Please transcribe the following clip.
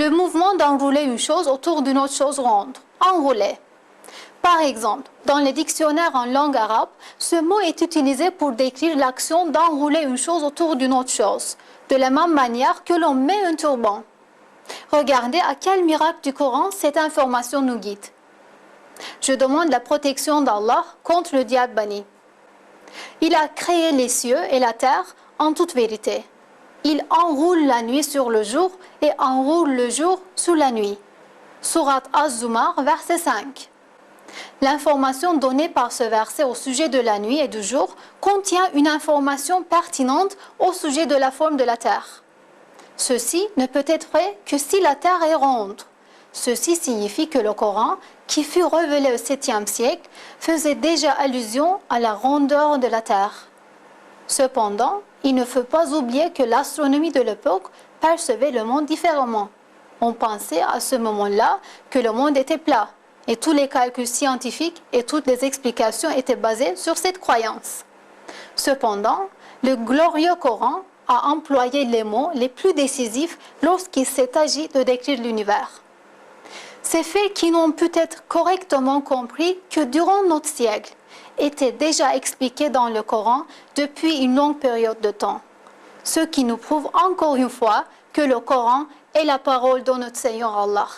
le mouvement d'enrouler une chose autour d'une autre chose ronde, enrouler. Par exemple, dans les dictionnaires en langue arabe, ce mot est utilisé pour décrire l'action d'enrouler une chose autour d'une autre chose, de la même manière que l'on met un turban. Regardez à quel miracle du Coran cette information nous guide. Je demande la protection d'Allah contre le diable banni. Il a créé les cieux et la terre en toute vérité. Il enroule la nuit sur le jour et enroule le jour sur la nuit. Sourate Az-Zumar, verset 5. L'information donnée par ce verset au sujet de la nuit et du jour contient une information pertinente au sujet de la forme de la terre. Ceci ne peut être vrai que si la terre est ronde. Ceci signifie que le Coran, qui fut révélé au 7e siècle, faisait déjà allusion à la rondeur de la terre. Cependant, il ne faut pas oublier que l'astronomie de l'époque percevait le monde différemment. On pensait à ce moment-là que le monde était plat, et tous les calculs scientifiques et toutes les explications étaient basées sur cette croyance. Cependant, le glorieux Coran a employé les mots les plus décisifs lorsqu'il s'est agi de décrire l'univers. Ces faits qui n'ont pu être correctement compris que durant notre siècle étaient déjà expliqués dans le Coran depuis une longue période de temps. Ce qui nous prouve encore une fois que le Coran est la parole de notre Seigneur Allah.